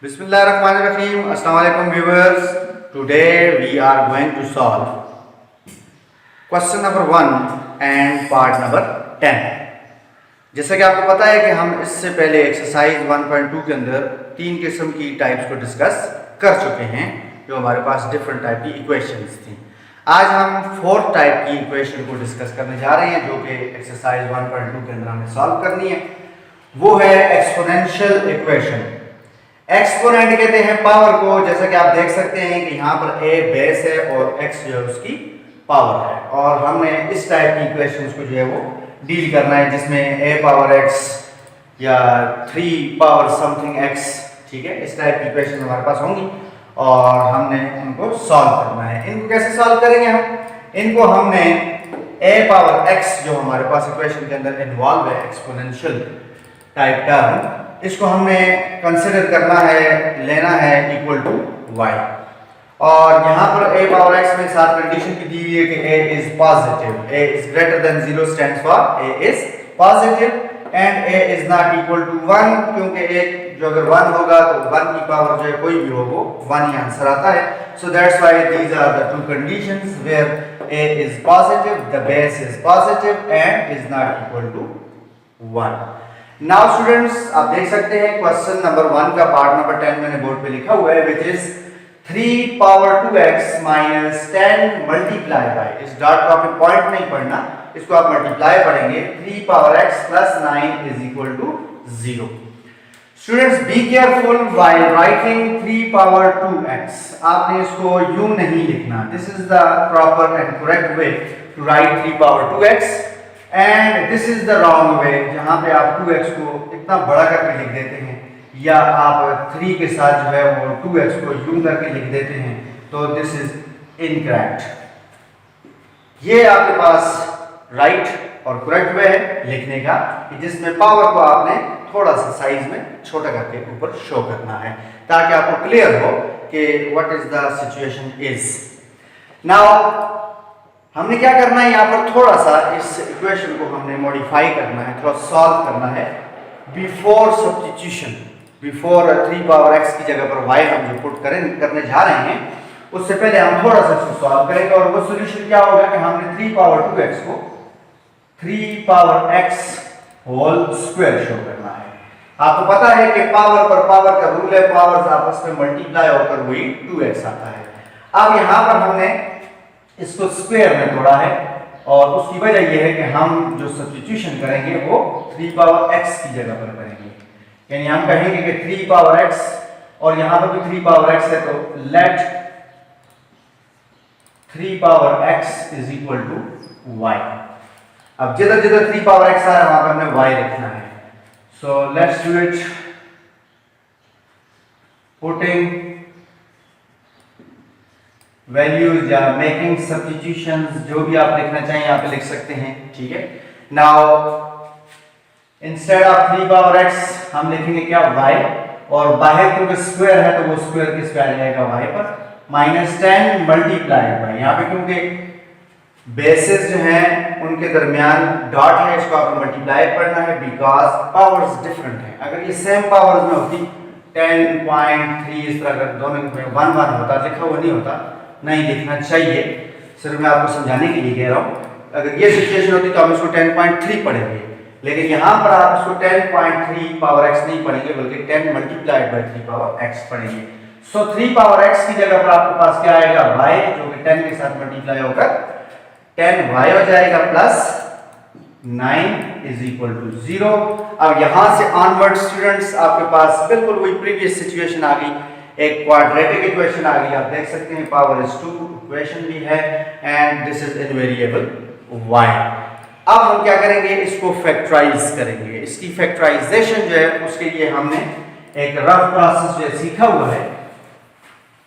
Bismillahirrahmanirrahim. Assalamu alaikum viewers. Today we are going to solve question number 1 and part number 10. जैसा कि आपको पता है कि हम इससे पहले एक्सरसाइज 1.2 के अंदर तीन किस्म की टाइप्स को डिस्कस कर चुके हैं जो हमारे पास डिफरेंट टाइप की इक्वेशंस थी। आज हम फोर्थ टाइप की इक्वेशन को डिस्कस करने जा रहे हैं जो कि एक्सरसाइज 1.2 के अंदर हमें सॉल्व करनी है। वो है एक्सपोनेंशियल इक्वेशन। एक्सपोनेंट कहते हैं पावर को, जैसा कि आप देख सकते हैं कि यहाँ पर a बेस है और x जो है उसकी पावर है, और हमने इस टाइप की इक्वेशंस को जो है वो डील करना है जिसमें a पावर x या 3 पावर समथिंग x, ठीक है, इस टाइप की इक्वेशन हमारे पास होंगी और हमने उनको सॉल्व करना है। इनको कैसे सॉल्व करेंगे हम? इनको हमने a पावर x जो हमारे पास इक्वेशन के अंदर इन्वॉल्व है, एक्सपोनेंशियल टाइप टर्म, इसको हमने कंसिडर करना है, लेना है इक्वल टू y। और यहाँ पर a पावर x में साथ कंडीशन भी दी हुई है कि a is positive, a is greater than 0 stands for a is positive and a is not equal to 1, क्योंकि एक जो अगर 1 होगा तो 1 की पावर जो है कोई भी हो वो 1 ही आंसर आता है। So that's why these are the two conditions where a is positive, the base is positive and is not equal to 1। Now students, आप देख सकते हैं क्वेश्चन नंबर 1 का पार्ट नंबर 10 मैंने बोर्ड पे लिखा हुआ है, which is 3 power 2x minus 10 multiply by, इस डॉट को आपने पॉइंट नहीं पढ़ना, इसको आप मल्टीप्लाई पढ़ेंगे, 3 power x plus 9 is equal to 0। Students be careful while writing 3 power 2x, आपने इसको यूं नहीं लिखना। This is the proper and correct way to write 3 power 2x and this is the wrong way जहां पे आप 2x को इतना बड़ा करके लिख देते हैं या आप 3 के साथ जो है वो 2x को यूं करके लिख देते हैं, तो दिस इज इनकरेक्ट। ये आपके पास राइट और करेक्ट वे है लिखने का कि जिसमें पावर को आपने थोड़ा सा साइज में छोटा करके ऊपर शो करना है ताकि आपको क्लियर हो कि what is the situation is. Now हमने क्या करना है, यहाँ पर थोड़ा सा इस इक्वेशन को हमने मॉडिफाई करना है, थोड़ा सॉल्व करना है। Before substitution, before 3 power x की जगह पर y हम जो पुट करने जा रहे हैं, उससे पहले हम थोड़ा सा इसको सॉल्व करेंगे और वो सॉल्यूशन क्या होगा कि हमने 3 पावर 2x को 3 power x whole square show करना है। आपको पता है कि पावर पर पावर का रूल है, पावर्स आपस में मल्टीप्लाई होकर वही 2x आता है। अब यहाँ पर हमने इसको स्क्वायर में तोड़ा है और उसकी वजह यह है कि हम जो सब्स्टिट्यूशन करेंगे वो 3 पावर x की जगह पर करेंगे, यानी हम कहेंगे कि 3 पावर x और यहां पर भी 3 पावर x है, तो let 3 power x is equal to y। अब जिधर जिधर 3 पावर x आ रहा है वहां पर हमने y लिखना है। So let's do it, putting values या मेकिंग सब्स्टिट्यूशंस, जो भी आप लिखना चाहें यहाँ पे लिख सकते हैं, ठीक है। Now instead of 3 power x हम लिखेंगे क्या, y, और बाहर क्योंकि स्क्वायर है तो वो स्क्वायर किस पे आ जाएगा, y पर, माइनस 10 मल्टीप्लाई बाय, यहाँ पे क्योंकि बेसेस जो हैं उनके दरमियान डॉट है, इसको आपको मल्टीप्लाई करना है बिकॉज पावर्स डिफरेंट हैं। अगर ये सेम पावर्स में होती 10.3 इस तरह अगर दोनों में 1 1 होता, लिखा हुआ नहीं होता, नहीं लिखना चाहिए, सिर्फ मैं आपको समझाने के लिए कह रहा हूँ। अगर ये सिचुएशन होती तो हम इसको 10.3 पढ़ेंगे, लेकिन यहाँ पर आप इसको 10.3 पावर x नहीं पढ़ेंगे बल्कि 10 मल्टीप्लाइड बाय 3 पावर x पढ़ेंगे। सो 3 पावर x की जगह पर आपके पास क्या आएगा, y, जो कि 10 के साथ मल्टीप्लाई होकर 10y हो जाएगा प्लस 9 इज इक्वल टू 0। अब यहाँ से ऑनवर्ड स्टूडेंट्स आपके पास बिल्कुल वही प्रीवियस सिचुएशन आ गई, एक क्वाड्रेटिक इक्वेशन आ गई। आप देख सकते हैं पावर इज 2 इक्वेशन भी है and this is invariable y। अब हम क्या करेंगे, इसको फैक्टराइज करेंगे। इसकी फैक्टराइजेशन जो है उसके लिए हमने एक रफ प्रोसेस जो सीखा हुआ है,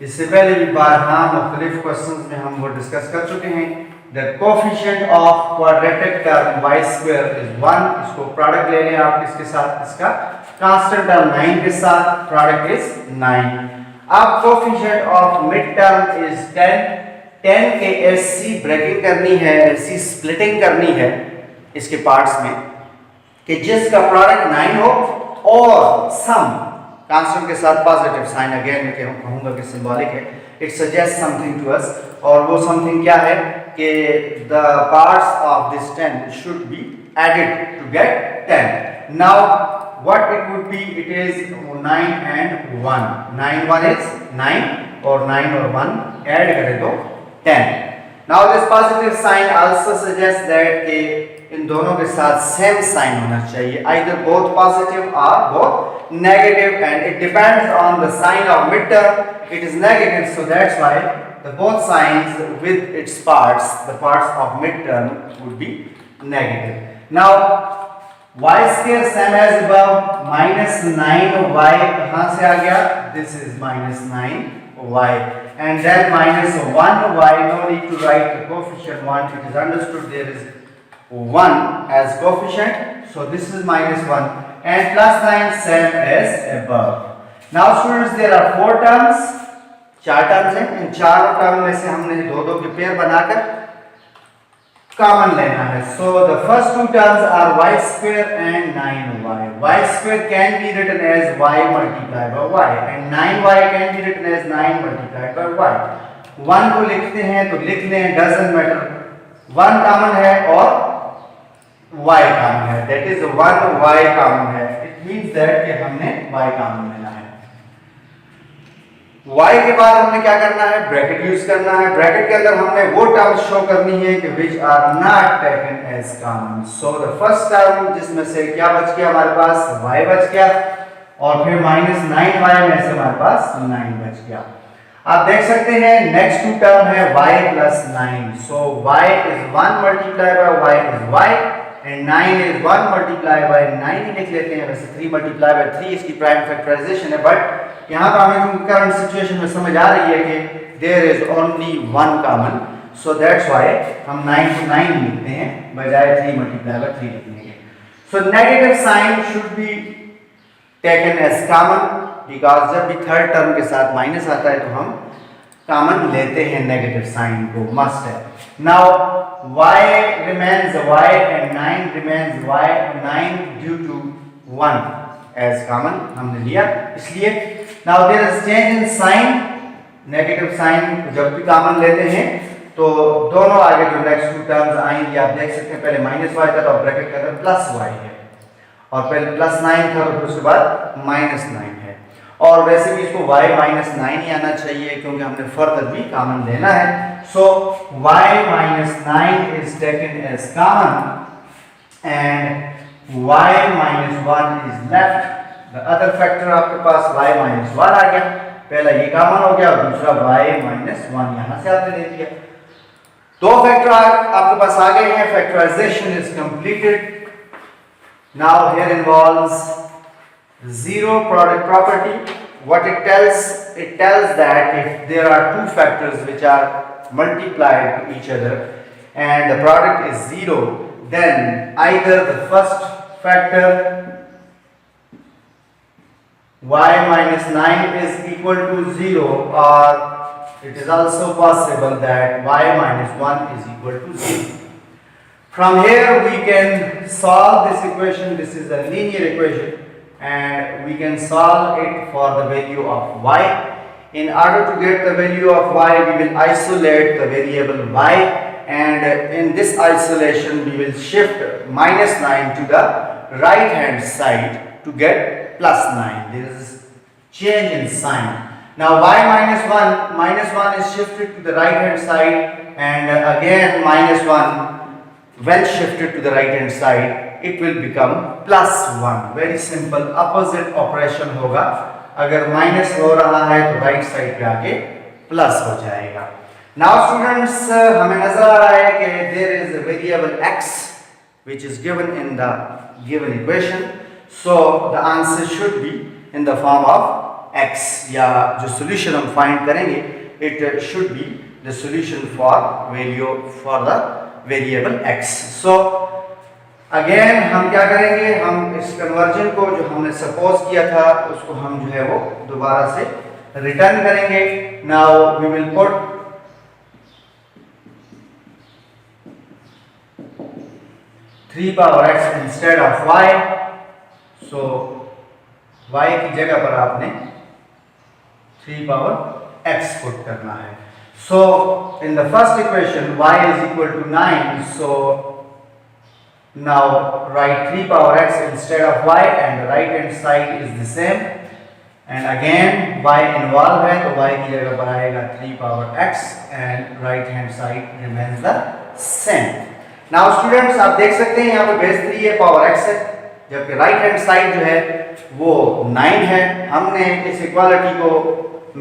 इससे पहले भी बारहा मुख्तलिफ क्वेश्चंस में हम वो डिस्कस कर चुके हैं। The coefficient of quadratic term y square is 1, इसको प्रोडक्ट ले लें आप किसके साथ, इसका कांस्टेंट टर्म 9 के साथ, प्रोडक्ट इज 9। अब coefficient of mid term is 10 के एससी ब्रेकिंग करनी है, एससी स्प्लिटिंग करनी है इसके पार्ट्स में कि जिसका प्रोडक्ट 9 हो और सम कांस्टेंट के साथ पॉजिटिव साइन, अगेन मैं कहूँगा कि सिंबॉलिक है, it suggest something to us, और वो समथिंग क्या है कि the parts of this 10 should be added to get 10. Now what it would be, it is 9 and 1, 9 1 is 9 और 9 और 1 ऐड करें तो 10. now this positive sign also suggests that कि इन दोनों के साथ सेम साइन होना चाहिए, either both positive or both negative, and it depends on the sign of midterm. It is negative, so that's why the both signs with its parts, the parts of midterm would be negative. now y square same as above, minus 9y कहाँ से आ गया, this is minus 9y, and then minus 1y, no need to write the coefficient 1, it is understood there is 1 as coefficient, so this is minus 1, and plus 9 same as above. now students, there are 4 terms, 4 terms हैं, इन चारों term में से हमने दो दो के pair बनाकर common लेना है. so the first two terms are y square and 9y. y square can be written as y multiplied by y, and 9y can be written as 9 multiplied by y. 1 को लिखते हैं तो लिख लें, doesn't matter, 1 common है और y common है, that is 1y common है, it means that कि हमने y कॉमन लेना है. y के बाद हमने क्या करना है, ब्रैकेट यूज करना है. ब्रैकेट के अंदर हमने वो टर्म्स शो करनी है कि which are not taken as common. so the first term जिसमें से क्या बच गया हमारे पास, y बच गया, और फिर minus 9y में से हमारे पास 9 बच गया. आप देख सकते हैं नेक्स्ट टू टर्म है y plus 9. so y is 1 multiplied by y is y, and 9 is 1 multiplied by 9 ही लिख लेते हैं, वैसे 3 multiplied by 3 इसकी प्राइम फैक्टराइजेशन है, बट यहाँ पर हमें करंट सिचुएशन में समझ आ रही है कि there is only 1 common, so that's why हम 9 को 9 लिखते हैं बजाय 3 मल्टीप्लाई बाय 3 लिखने के. So negative sign should be taken as common, because जब भी थर्ड टर्म के साथ माइनस आता है तो हम कॉमन लेते हैं नेगेटिव साइन को, मस्ट है. Now y remains y and 9 remains y, 9 due to 1 as common हमने लिया इसलिए. now there is change in sign, negative sign जब भी कॉमन लेते हैं तो दोनों आगे जो नेक्स्ट टू टर्म्स आएंगी आप देख सकते हैं, पहले माइनस वाई था तो ब्रैकेट के अंदर प्लस वाई है, और पहले प्लस 9 था तो उसके बाद माइनस 9 है, और वैसे भी इसको y माइनस 9 ही आना चाहिए क्योंकि हमने फर्दर भी कॉमन लेना है. so y minus 9 is taken as common and y minus 1 is left. the other factor आपके पास y minus 1 आ गया, पहला ये कॉमन हो गया और दूसरा y minus 1 यहाँ से आपने दे दिया. दो फैक्टर आपके पास आ गए हैं, factorisation is completed. now here involves zero product property. what it tells that if there are two factors which are multiplied to each other and the product is 0, then either the first factor y minus 9 is equal to 0, or it is also possible that y minus 1 is equal to 0. From here we can solve this equation. This is a linear equation and we can solve it for the value of y. In order to get the value of y, we will isolate the variable y, and in this isolation we will shift minus 9 to the right hand side to get plus 9. There is change in sign. Now y minus 1 is shifted to the right hand side, and again minus 1 when shifted to the right hand side it will become plus 1. very simple opposite operation होगा, अगर minus हो रहा है तो right side पे आके plus हो जाएगा. नाउ स्टूडेंट्स, हमें नजर आ रहा है कि there is a variable x which is given in the given equation, so the answer should be in the form of x, या जो solution हम find करेंगे it should be the solution for value for the variable x. so again हम क्या करेंगे, हम इस conversion को जो हमने सपोज किया था उसको हम जो है वो दोबारा से रिटर्न करेंगे. Now we will put three power x instead of y. So y की जगह पर आपने 3 पावर x पुट करना है। So in the first equation y is equal to 9, so now write 3 power x instead of y and right hand side is the same and again y involve है तो y की जगह पर आएगा 3 power x and right hand side remains the same. Now students आप देख सकते हैं यहाँ पर बेस 3 है, पावर x है, जबकि राइट हैंड साइड जो है वो 9 है। हमने इस इक्वालिटी को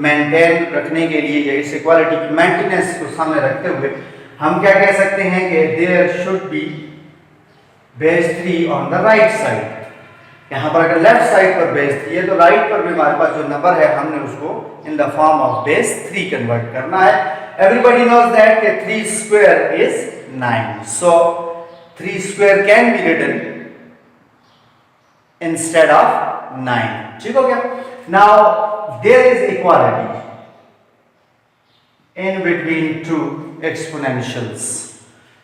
मेंटेन रखने के लिए या इस इक्वालिटी की मेंटेनेंस को सामने रखते हुए हम क्या कह सकते हैं कि there should be base 3 on the right side. यहाँ पर अगर लेफ्ट साइड पर बेस 3 है तो राइट पर भी हमारे पास जो नंबर है हमने उसको in the form of base 3 convert करना है। एवरीबॉडी नोज दैट कि 3 square is 9, so 3 square can be written instead of 9। ठीक हो गया। Now there is equality in between two exponentials,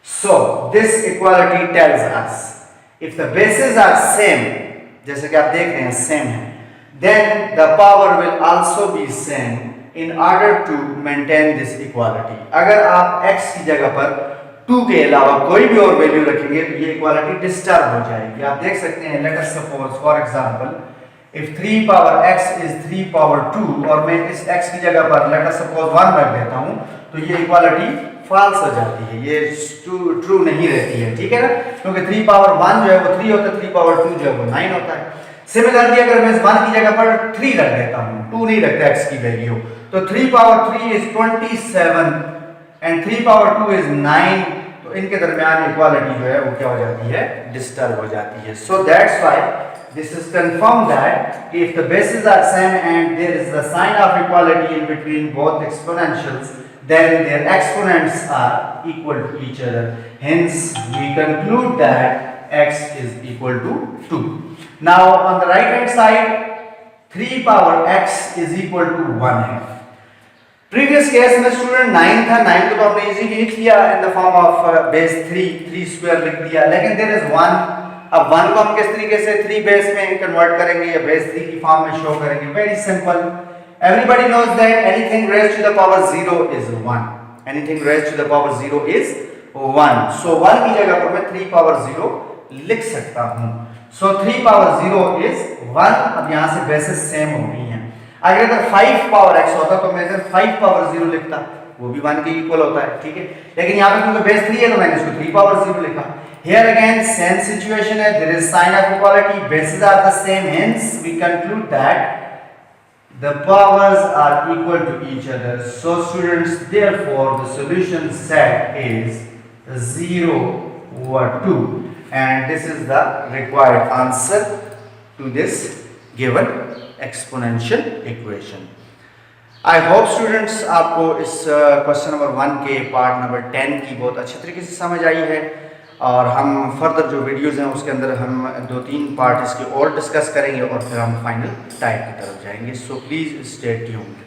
so this equality tells us if the bases are same, जैसे कि आप देख रहे हैं सेम है, then the power will also be same in order to maintain this equality। अगर आप x की जगह पर 2 के अलावा कोई भी और वैल्यू रखेंगे तो ये इक्वालिटी डिस्टर्ब हो जाएगी। आप देख सकते हैं, let us suppose for example if 3 power x is 3 power 2 और मैं इस x की जगह पर लेट अस सपोज 1 रख देता हूं तो ये इक्वालिटी फॉल्स हो जाती है, ये ट्रू नहीं रहती है। ठीक है ना, क्योंकि 3 पावर 1 जो है वो 3 होता है, 3 पावर 2 जो है वो 9 होता है। सिमिलरली अगर मैं इस 1 की जगह पर 3 रख देता हूं, 2 नहीं रखता x की वैल्यू, तो 3 power 3 is 27 and 3 power 2 is 9, तो इनके दरमियान इक्वालिटी जो है वो क्या हो जाती है, डिस्टर्ब हो जाती है। So that's why this is confirmed that if the bases are same and there is a sign of equality in between both exponentials, then their exponents are equal to each other. Hence we conclude that x is equal to 2. Now on the right hand side 3 power x is equal to 1 है। Previous case में student 9 था, 9 को तो हमने easily लिख लिया इन the form of base 3 square लिख दिया, लेकिन देयर इज 1। अब 1 को हम किस तरीके से 3 बेस में कन्वर्ट करेंगे या बेस 3 की फॉर्म में शो करेंगे? Very simple, everybody knows that anything raised to the power 0 is 1, anything raised to the power 0 is 1, so 1 की जगह पर मैं 3 पावर 0 लिख सकता हूं। सो 3 पावर 0 इज 1। अब यहां से बेसेस सेम हो गई हैं। अगर 5 पावर x होता तो मैं इधर 5 पावर 0 लिखता, वो भी 1 के इक्वल होता है। ठीक है, लेकिन यहां पे क्योंकि बेस 3 है तो मैंने इसको 3 पावर 0 लिखा। Here again same situation है, there is sign of equality, bases are the same, hence we conclude that the powers are equal to each other. So students, therefore the solution set is 0 over 2 and this is the required answer to this given exponential equation. I hope students आपको इस question number 1 के part number 10 की बहुत अच्छी तरीके से समझ आई है और हम फर्दर जो वीडियोज़ हैं उसके अंदर हम 2-3 पार्ट इसके और डिस्कस करेंगे और फिर हम फाइनल टाइप की तरफ जाएंगे। So please stay tuned.